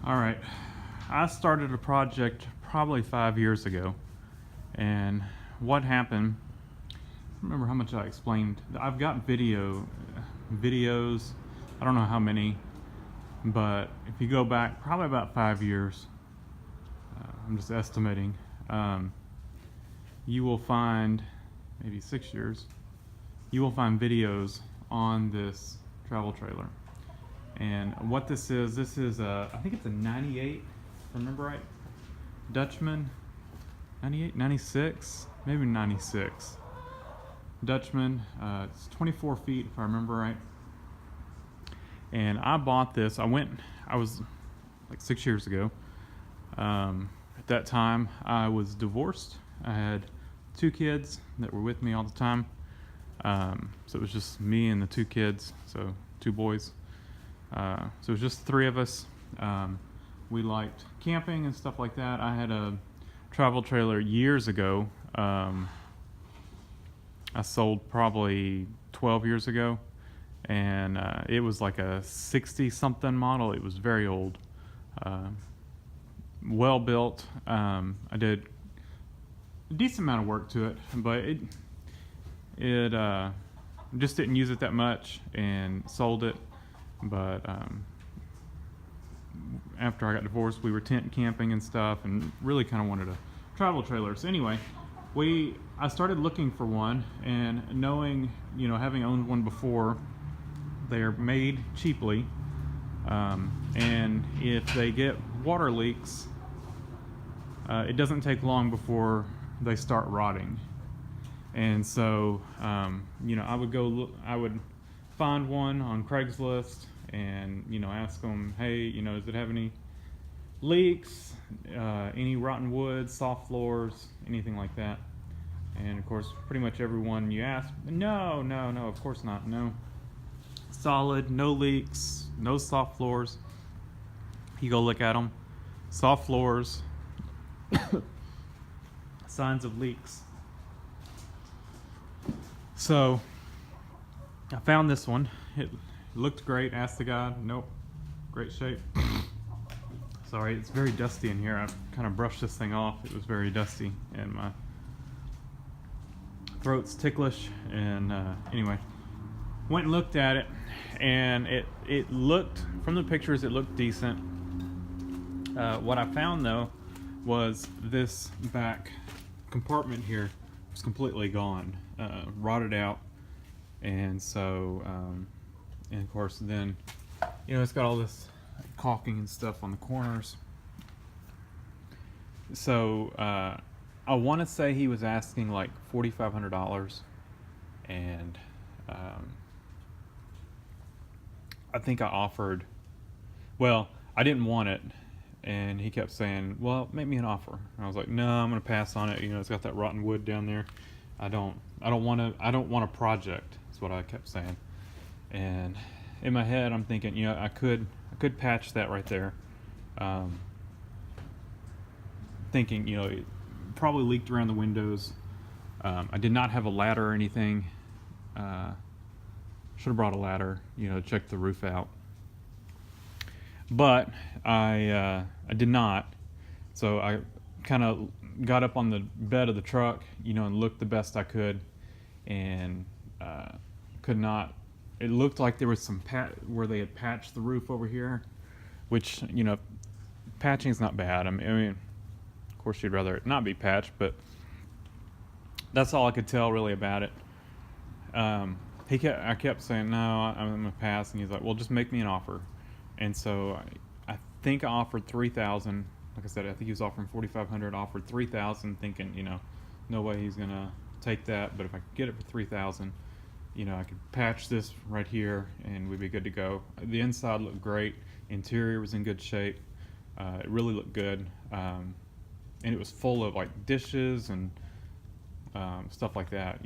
All right, I started a project probably 5 years ago, and what happened, I don't remember how much I explained. I've got videos, I don't know how many, but if you go back probably about 5 years, I'm just estimating, you will find, maybe 6 years, you will find videos on this travel trailer. And what this is I think it's a 98, if I remember right, Dutchman, 98, 96, maybe 96. Dutchman, it's 24 feet if I remember right. And I bought this, I was like 6 years ago. At that time I was divorced. I had 2 kids that were with me all the time. So it was just me and the 2 kids, so 2 boys. So it was just 3 of us. We liked camping and stuff like that. I had a travel trailer years ago. I sold probably 12 years ago, and it was like a 60-something model. It was very old, well built. I did a decent amount of work to it, but it just didn't use it that much and sold it. But after I got divorced, we were tent camping and stuff, and really kind of wanted a travel trailer. So anyway, I started looking for one, and knowing, having owned one before, they are made cheaply, and if they get water leaks, it doesn't take long before they start rotting. And so, I would go look, I would find one on Craigslist and, ask them, hey, does it have any leaks, any rotten wood, soft floors, anything like that? And of course, pretty much everyone you ask, no, of course not, no. Solid, no leaks, no soft floors. You go look at them, soft floors, signs of leaks. So I found this one. It looked great. Asked the guy. Nope. Great shape. Sorry, it's very dusty in here. I've kind of brushed this thing off. It was very dusty, and my throat's ticklish. And anyway, went and looked at it, and it looked, from the pictures, it looked decent. What I found though was this back compartment here was completely gone, rotted out. And so, and of course then, it's got all this caulking and stuff on the corners. So, I want to say he was asking like $4,500, and I think I offered, well, I didn't want it, and he kept saying, well, make me an offer. And I was like, no, I'm going to pass on it. It's got that rotten wood down there. I don't want a project. That's what I kept saying. And in my head, I'm thinking, I could patch that right there. Thinking, it probably leaked around the windows. I did not have a ladder or anything. Should have brought a ladder, to check the roof out. But I did not. So I kind of got up on the bed of the truck, and looked the best I could, and could not. It looked like there was some where they had patched the roof over here, which, patching is not bad. I mean, of course you'd rather it not be patched, but that's all I could tell really about it. I kept saying, no, I'm gonna pass, and he's like, well, just make me an offer. And so I think I offered $3,000. Like I said, I think he was offering $4,500. Offered $3,000, thinking, no way he's gonna take that. But if I could get it for $3,000, I could patch this right here, and we'd be good to go. The inside looked great. Interior was in good shape. It really looked good, and it was full of like dishes and stuff like that.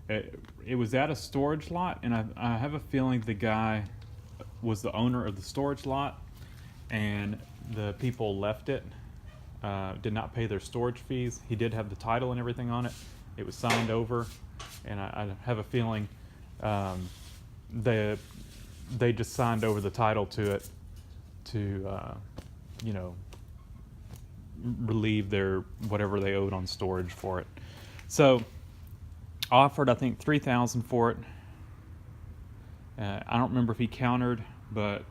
It was at a storage lot, and I have a feeling the guy was the owner of the storage lot, and the people left it, did not pay their storage fees. He did have the title and everything on it. It was signed over, and I have a feeling they just signed over the title to it to you know, relieve their whatever they owed on storage for it. So offered, I think, $3,000 for it. I don't remember if he countered, but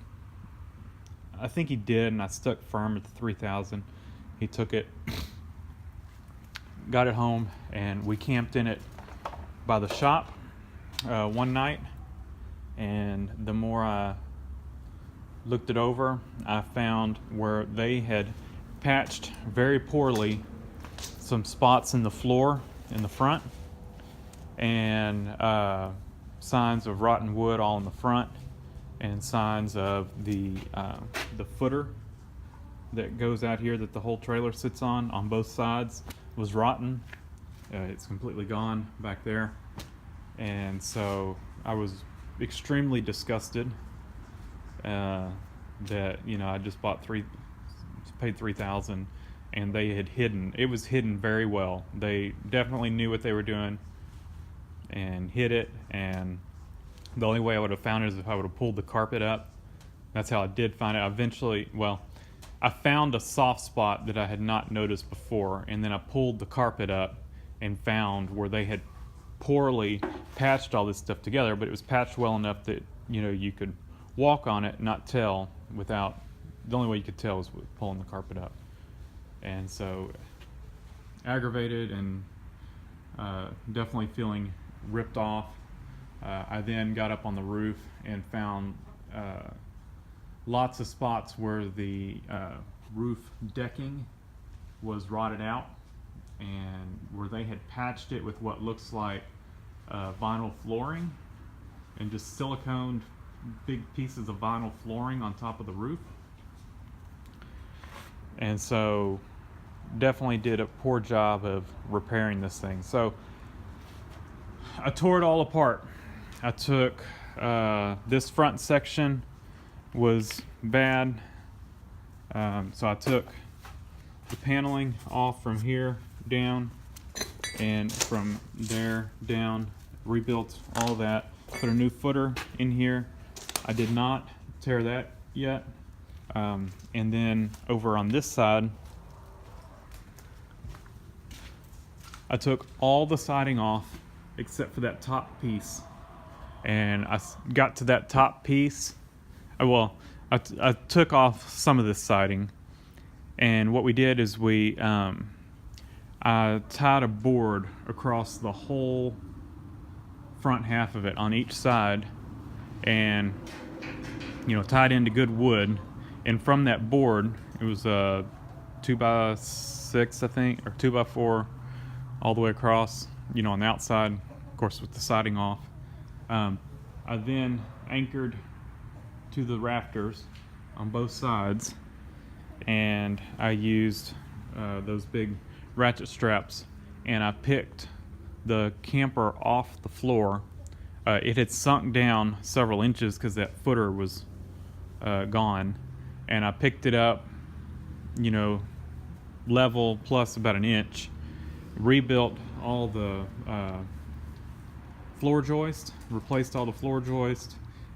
I think he did, and I stuck firm at the $3,000. He took it, got it home, and we camped in it by the shop one night. And the more I looked it over, I found where they had patched very poorly some spots in the floor in the front, and signs of rotten wood all in the front, and signs of the footer that goes out here that the whole trailer sits on both sides was rotten. It's completely gone back there. And so I was extremely disgusted that, you know, I just paid $3,000, and they had hidden. It was hidden very well. They definitely knew what they were doing and hid it. And the only way I would have found it is if I would have pulled the carpet up. That's how I did find it. Eventually, well, I found a soft spot that I had not noticed before, and then I pulled the carpet up and found where they had poorly patched all this stuff together, but it was patched well enough that, you know, you could walk on it, not tell without, the only way you could tell was with pulling the carpet up. And so aggravated and definitely feeling ripped off. I then got up on the roof and found lots of spots where the roof decking was rotted out, and where they had patched it with what looks like vinyl flooring, and just siliconed big pieces of vinyl flooring on top of the roof. And so definitely did a poor job of repairing this thing. So I tore it all apart. I took this front section was bad, so I took the paneling off from here down, and from there down, rebuilt all that, put a new footer in here. I did not tear that yet. And then over on this side, I took all the siding off except for that top piece. And I got to that top piece. Well, I took off some of this siding, and what we did is I tied a board across the whole front half of it on each side, and, you know, tied into good wood. And from that board, it was a 2x6, I think, or 2x4, all the way across, you know, on the outside, of course, with the siding off. I then anchored to the rafters on both sides, and I used those big ratchet straps, and I picked the camper off the floor. It had sunk down several inches because that footer was gone, and I picked it up, you know, level plus about an inch, rebuilt all the floor joist, replaced all the floor joist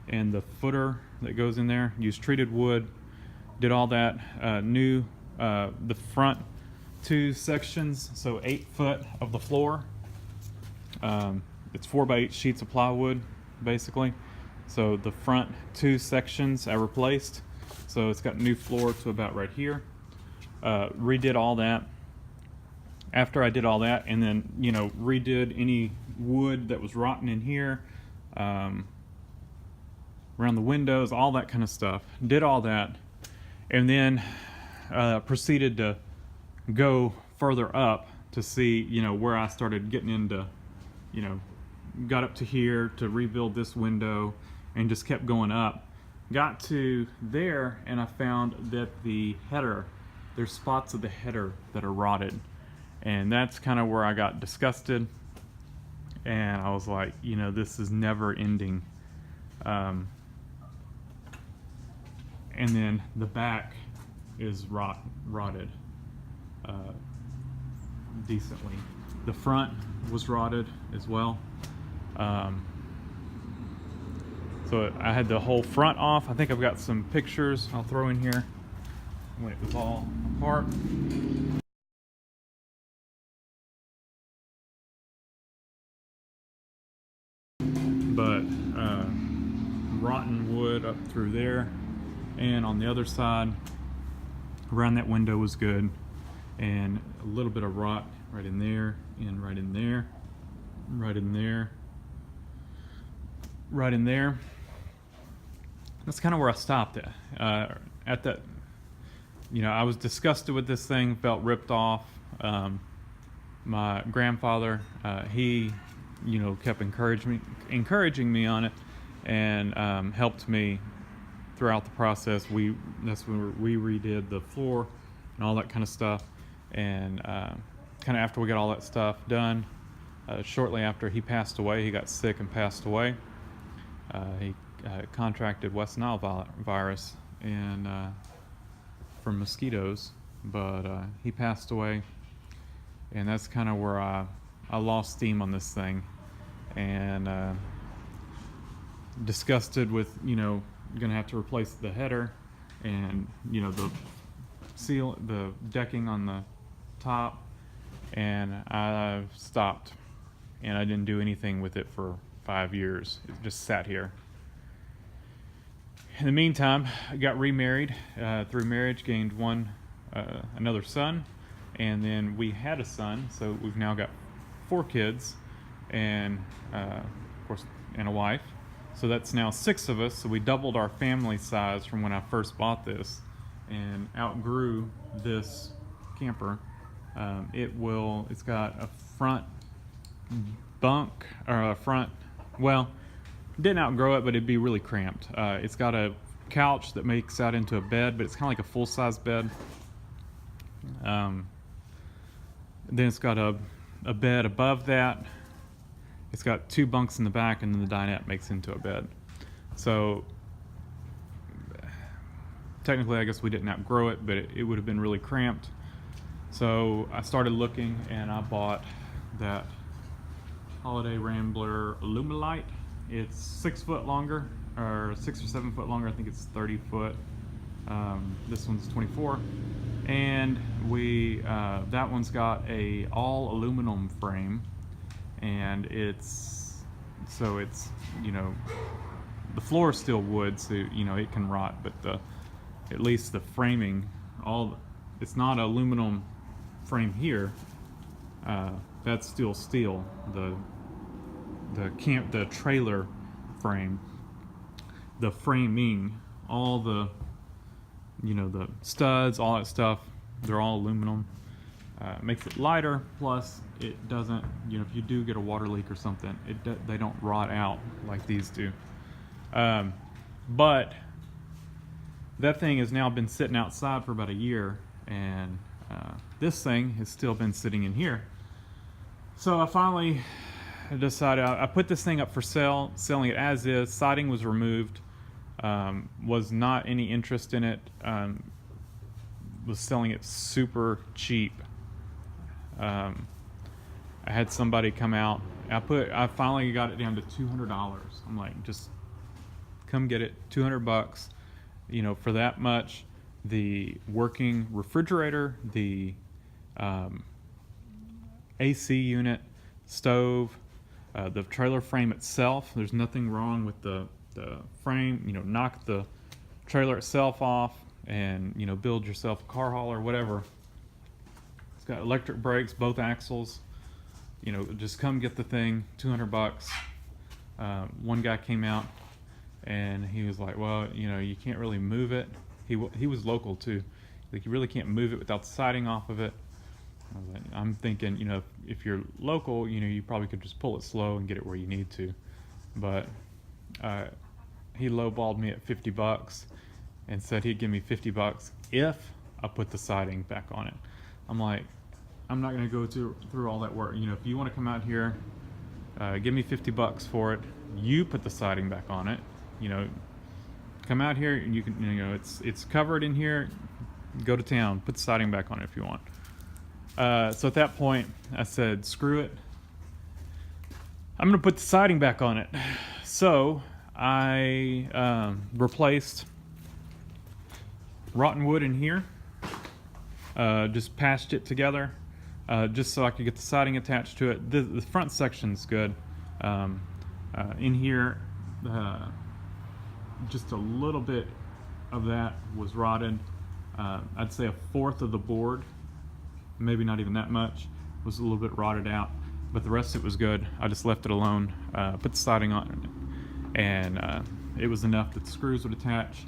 and the footer that goes in there, used treated wood, did all that, new, the front two sections, so 8 foot of the floor. It's 4x8 sheets of plywood, basically. So the front two sections I replaced, so it's got new floor to about right here. Redid all that. After I did all that, and then, you know, redid any wood that was rotten in here, around the windows, all that kind of stuff. Did all that, and then proceeded to go further up to see, you know, where I started getting into, you know, got up to here to rebuild this window, and just kept going up. Got to there, and I found that the header, there's spots of the header that are rotted. And that's kind of where I got disgusted, and I was like, you know, this is never ending. And then the back is rotted decently. The front was rotted as well. So I had the whole front off. I think I've got some pictures I'll throw in here. when it was all apart. But rotten wood up through there, and on the other side around that window was good, and a little bit of rot right in there, and right in there, right in there, right in there. That's kind of where I stopped at that. You know, I was disgusted with this thing, felt ripped off. My grandfather, he, you know, kept encouraging me on it, and helped me throughout the process. That's when we redid the floor and all that kind of stuff. And kind of after we got all that stuff done, shortly after he passed away, he got sick and passed away. He contracted West Nile virus and from mosquitoes, but he passed away, and that's kind of where I lost steam on this thing, and disgusted with, you know, gonna have to replace the header and, you know, the decking on the top, and I stopped, and I didn't do anything with it for 5 years. It just sat here. In the meantime, I got remarried. Through marriage, gained another son, and then we had a son, so we've now got 4 kids, and of course, and a wife. So that's now 6 of us. So we doubled our family size from when I first bought this, and outgrew this camper. It's got a front bunk, or a front, well, didn't outgrow it, but it'd be really cramped. It's got a couch that makes out into a bed, but it's kind of like a full-size bed. Then it's got a bed above that. It's got 2 bunks in the back, and then the dinette makes into a bed. So technically, I guess we didn't outgrow it, but it would have been really cramped. So I started looking, and I bought that Holiday Rambler Alumilite. It's 6 foot longer, or 6 or 7 foot longer. I think it's 30 foot. This one's 24, and that one's got a all aluminum frame, and it's you know, the floor is still wood, so you know it can rot, but at least the framing, it's not aluminum frame here. That's still steel. The trailer frame, the framing, all the, you know, the studs, all that stuff, they're all aluminum. Makes it lighter, plus it doesn't, you know, if you do get a water leak or something, they don't rot out like these do. But that thing has now been sitting outside for about a year, and this thing has still been sitting in here. So I finally decided, I put this thing up for sale, selling it as is. Siding was removed. Was not any interest in it. Was selling it super cheap. I had somebody come out. I finally got it down to $200. I'm like, just come get it, $200. You know, for that much, the working refrigerator, the AC unit, stove, the trailer frame itself. There's nothing wrong with the frame. You know, knock the trailer itself off and, you know, build yourself a car haul or whatever. It's got electric brakes, both axles. You know, just come get the thing, $200. One guy came out and he was like, well, you know, you can't really move it. He was local too. Like, you really can't move it without the siding off of it. I'm thinking, you know, if you're local, you know, you probably could just pull it slow and get it where you need to. But he lowballed me at $50 and said he'd give me $50 if I put the siding back on it. I'm like, I'm not gonna go through all that work. You know, if you want to come out here, give me $50 for it. You put the siding back on it. You know, come out here and you can, you know, it's covered in here. Go to town, put the siding back on it if you want. So at that point, I said, screw it. I'm gonna put the siding back on it. So I replaced rotten wood in here, just patched it together just so I could get the siding attached to it. The front section's good. In here, just a little bit of that was rotted. I'd say a fourth of the board, maybe not even that much, was a little bit rotted out, but the rest of it was good. I just left it alone, put the siding on it, and it was enough that the screws would attach.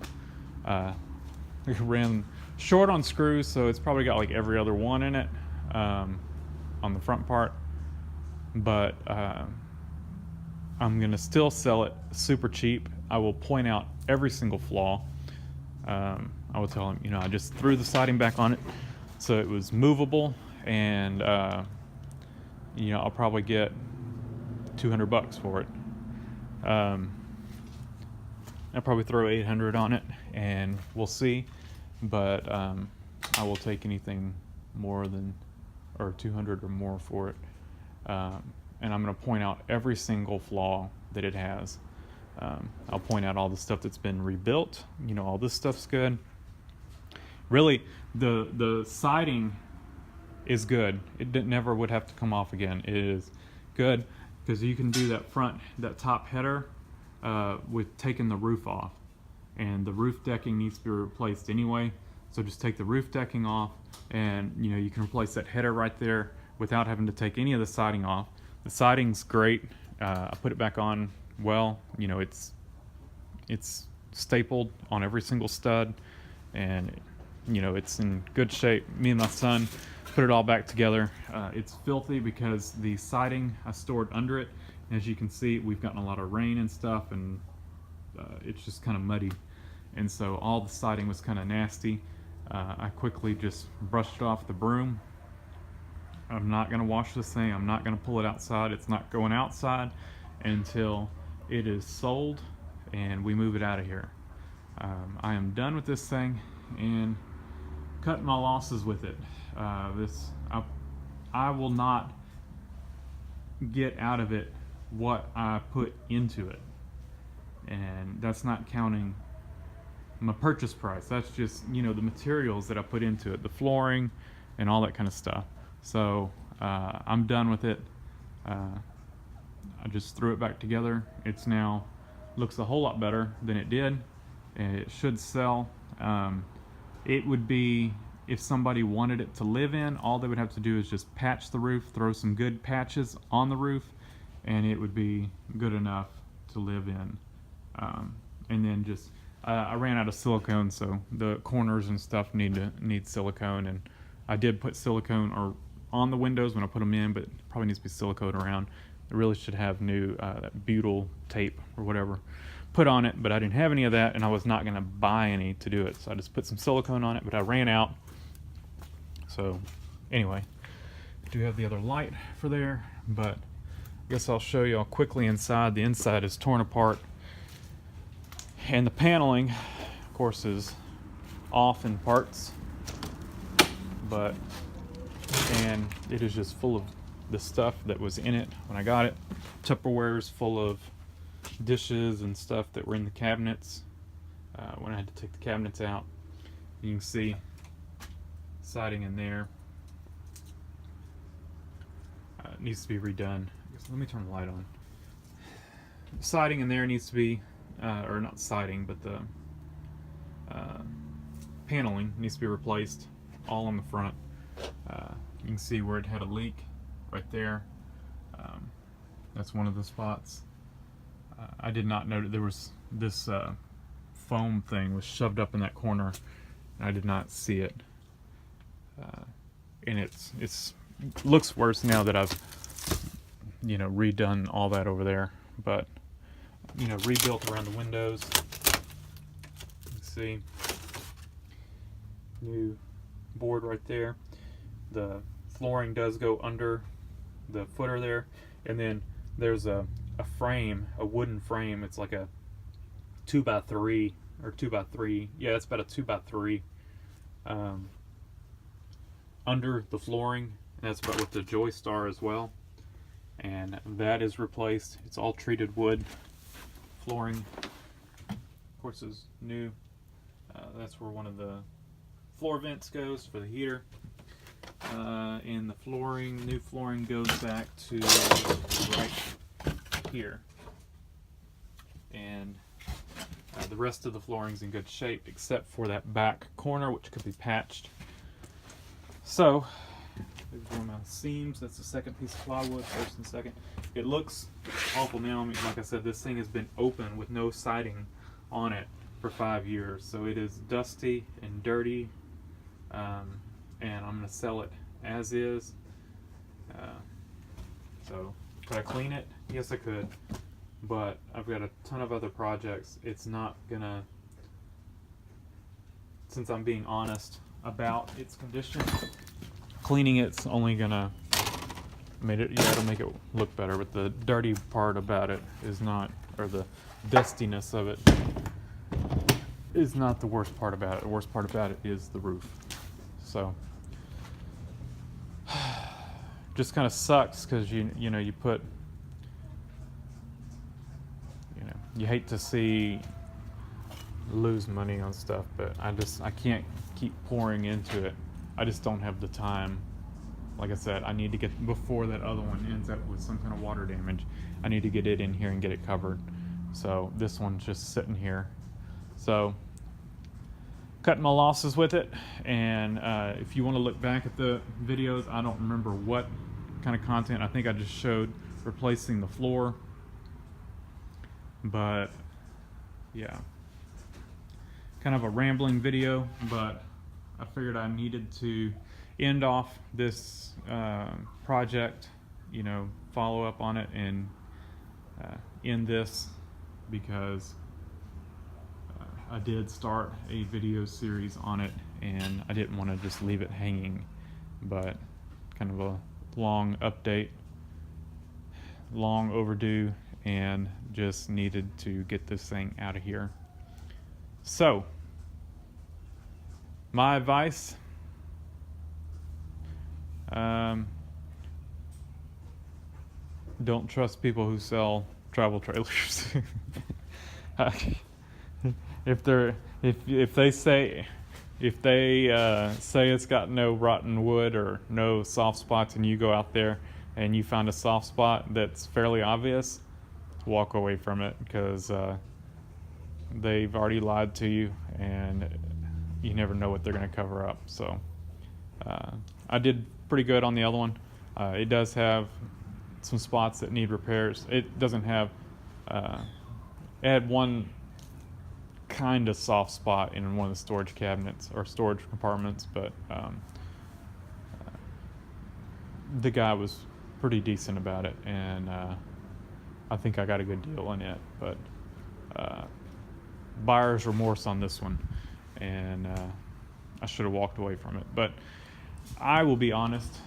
It ran short on screws, so it's probably got like every other one in it on the front part, but I'm gonna still sell it super cheap. I will point out every single flaw. I will tell them, you know, I just threw the siding back on it so it was movable, and you know, I'll probably get $200 for it. I'll probably throw 800 on it, and we'll see. But I will take anything more than, or 200 or more for it. And I'm going to point out every single flaw that it has. I'll point out all the stuff that's been rebuilt. You know, all this stuff's good. Really, the siding is good. It never would have to come off again. It is good because you can do that top header with taking the roof off, and the roof decking needs to be replaced anyway. So just take the roof decking off, and you know, you can replace that header right there without having to take any of the siding off. The siding's great. I put it back on well. You know, it's stapled on every single stud, and you know, it's in good shape. Me and my son put it all back together. It's filthy because the siding I stored under it. As you can see, we've gotten a lot of rain and stuff, and it's just kind of muddy, and so all the siding was kind of nasty. I quickly just brushed it off with the broom. I'm not going to wash this thing. I'm not going to pull it outside. It's not going outside until it is sold and we move it out of here. I am done with this thing and cutting my losses with it. I will not get out of it what I put into it, and that's not counting my purchase price. That's just, you know, the materials that I put into it, the flooring and all that kind of stuff. So I'm done with it. I just threw it back together. It's now looks a whole lot better than it did, and it should sell. It would be, if somebody wanted it to live in, all they would have to do is just patch the roof, throw some good patches on the roof, and it would be good enough to live in. And then just I ran out of silicone, so the corners and stuff need silicone, and I did put silicone or on the windows when I put them in, but it probably needs to be silicone around. It really should have new that butyl tape or whatever put on it, but I didn't have any of that, and I was not going to buy any to do it, so I just put some silicone on it, but I ran out. So anyway, I do have the other light for there, but I guess I'll show you all quickly inside. The inside is torn apart, and the paneling, of course, is off in parts, and it is just full of the stuff that was in it when I got it. Tupperware is full of dishes and stuff that were in the cabinets when I had to take the cabinets out. You can see siding in there. It needs to be redone. Let me turn the light on. Siding in there needs to be, or not siding, but the paneling needs to be replaced, all on the front. You can see where it had a leak right there. That's one of the spots. I did not know that there was this foam thing was shoved up in that corner, and I did not see it. And it's looks worse now that I've, you know, redone all that over there, but you know, rebuilt around the windows. You can see new board right there. The flooring does go under the footer there, and then there's a frame, a wooden frame. It's like a 2x3 or 2x3. Yeah, it's about a 2x3 under the flooring, and that's about what the joists are as well. And that is replaced. It's all treated wood flooring. Of course, is new. That's where one of the floor vents goes for the heater. and the flooring, new flooring goes back to right here. And the rest of the flooring's in good shape except for that back corner, which could be patched. So, there's one of my seams. That's the second piece of plywood, first and second. It looks awful now. I mean, like I said, this thing has been open with no siding on it for 5 years. So it is dusty and dirty, and I'm going to sell it as is. So, could I clean it? Yes, I could. But I've got a ton of other projects. It's not gonna, since I'm being honest about its condition, cleaning it's only gonna it'll make it look better, but the dirty part about it is not, or the dustiness of it is not the worst part about it. The worst part about it is the roof. So just kind of sucks because you put, you hate to see lose money on stuff, but I can't keep pouring into it. I just don't have the time. Like I said, I need to get, before that other one ends up with some kind of water damage, I need to get it in here and get it covered. So this one's just sitting here. So cutting my losses with it. And if you want to look back at the videos, I don't remember what kind of content. I think I just showed replacing the floor. But yeah, kind of a rambling video, but I figured I needed to end off this project, follow up on it and end this, because I did start a video series on it and I didn't want to just leave it hanging. But kind of a long update, long overdue, and just needed to get this thing out of here. So, my advice, don't trust people who sell travel trailers. If they say it's got no rotten wood or no soft spots, and you go out there and you find a soft spot that's fairly obvious, walk away from it, because they've already lied to you and you never know what they're going to cover up. So I did pretty good on the other one. It does have some spots that need repairs. It doesn't have it had one kind of soft spot in one of the storage cabinets or storage compartments, but the guy was pretty decent about it, and I think I got a good deal on it. But buyer's remorse on this one, and I should have walked away from it. But I will be honest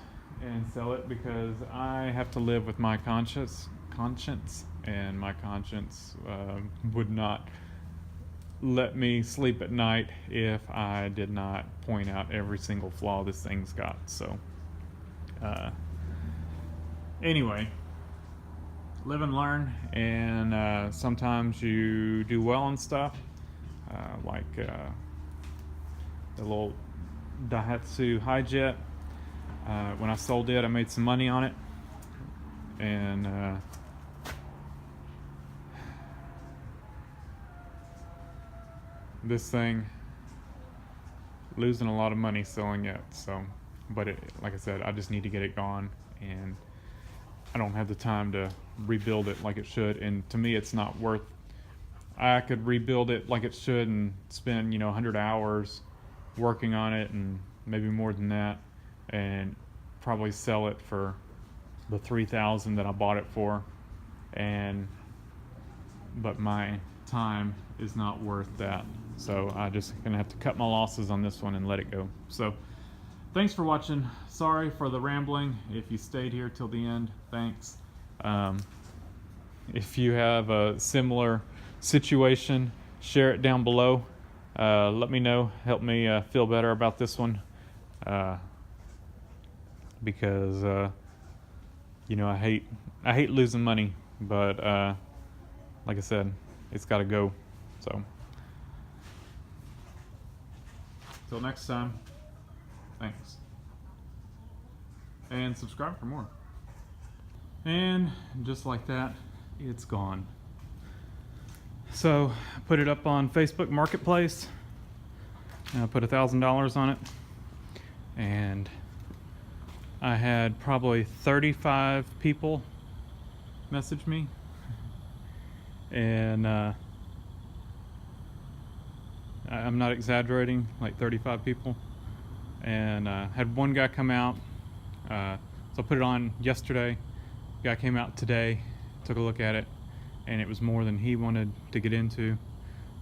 and sell it, because I have to live with my conscience, and my conscience would not let me sleep at night if I did not point out every single flaw this thing's got. So anyway, live and learn, and sometimes you do well on stuff, like the little Daihatsu Hi-Jet. When I sold it, I made some money on it, and this thing, losing a lot of money selling it. So, but like I said, I just need to get it gone, and I don't have the time to rebuild it like it should. And to me, it's not worth. I could rebuild it like it should and spend 100 hours working on it, and maybe more than that, and probably sell it for the $3,000 that I bought it for. But my time is not worth that. So I just gonna have to cut my losses on this one and let it go. So thanks for watching. Sorry for the rambling. If you stayed here till the end, thanks. If you have a similar situation, share it down below. Let me know. Help me feel better about this one. Because I hate losing money, but like I said, it's got to go. So till next time, thanks. and subscribe for more. And just like that, it's gone. So I put it up on Facebook Marketplace. I put $1,000 on it, and I had probably 35 people message me, and I'm not exaggerating, like 35 people. And had one guy come out, so I put it on yesterday. Guy came out today, took a look at it, and it was more than he wanted to get into.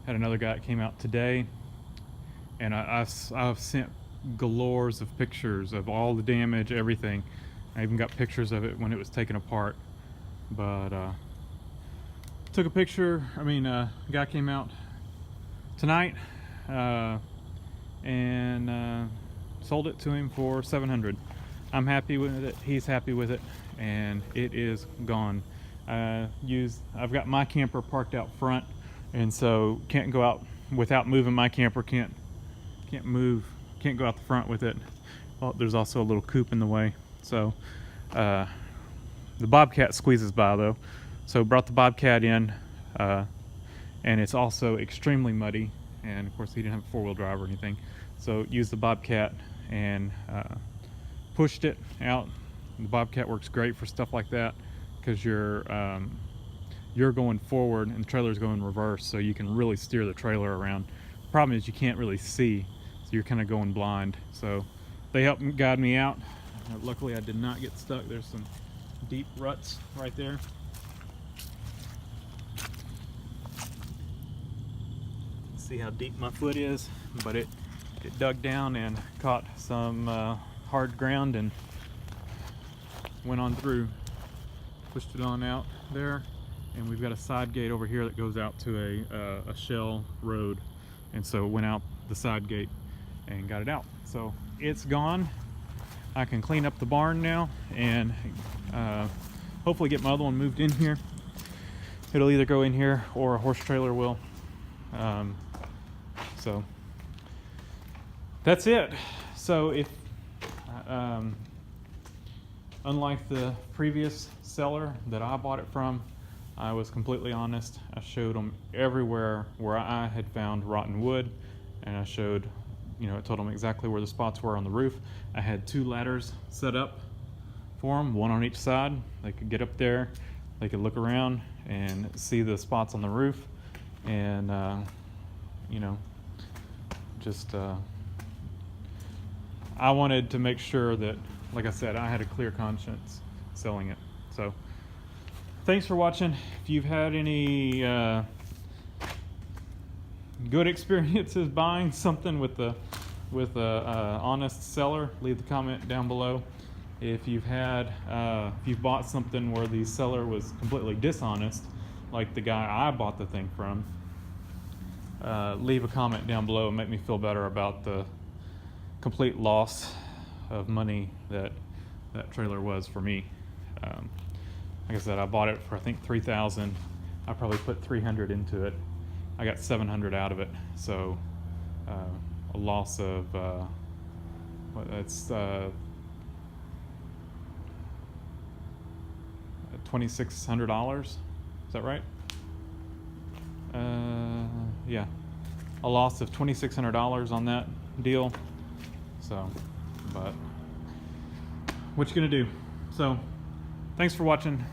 Had another guy that came out today, and I've sent galores of pictures of all the damage, everything. I even got pictures of it when it was taken apart. But took a picture. Guy came out tonight and sold it to him for $700. I'm happy with it. He's happy with it, and it is gone. I've got my camper parked out front, and so can't go out without moving my camper. Can't go out the front with it. Well, there's also a little coop in the way. So the Bobcat squeezes by though. So brought the Bobcat in, and it's also extremely muddy. And of course he didn't have a four-wheel drive or anything. So used the Bobcat and pushed it out. The Bobcat works great for stuff like that because you're going forward and the trailer's going reverse, so you can really steer the trailer around. The problem is you can't really see, so you're kind of going blind. So they helped guide me out. Luckily I did not get stuck. There's some deep ruts right there. See how deep my foot is, but it dug down and caught some hard ground and went on through. Pushed it on out there, and we've got a side gate over here that goes out to a shell road, and so went out the side gate and got it out. So it's gone. I can clean up the barn now and hopefully get my other one moved in here. It'll either go in here or a horse trailer will. So that's it. So if unlike the previous seller that I bought it from, I was completely honest. I showed them everywhere where I had found rotten wood, and I showed, I told them exactly where the spots were on the roof. I had 2 ladders set up for them, one on each side. They could get up there, they could look around and see the spots on the roof, and I wanted to make sure that, like I said, I had a clear conscience selling it. So thanks for watching. If you've had any good experiences buying something with a honest seller, leave the comment down below. If you've bought something where the seller was completely dishonest, like the guy I bought the thing from, leave a comment down below and make me feel better about the complete loss of money that trailer was for me. Like I said, I bought it for I think $3,000. I probably put $300 into it. I got $700 out of it. So a loss of $2,600. Is that right? Yeah, a loss of $2,600 on that deal. So, but what you gonna do? So, thanks for watching.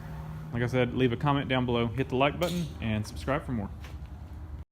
Like I said, leave a comment down below, hit the like button, and subscribe for more.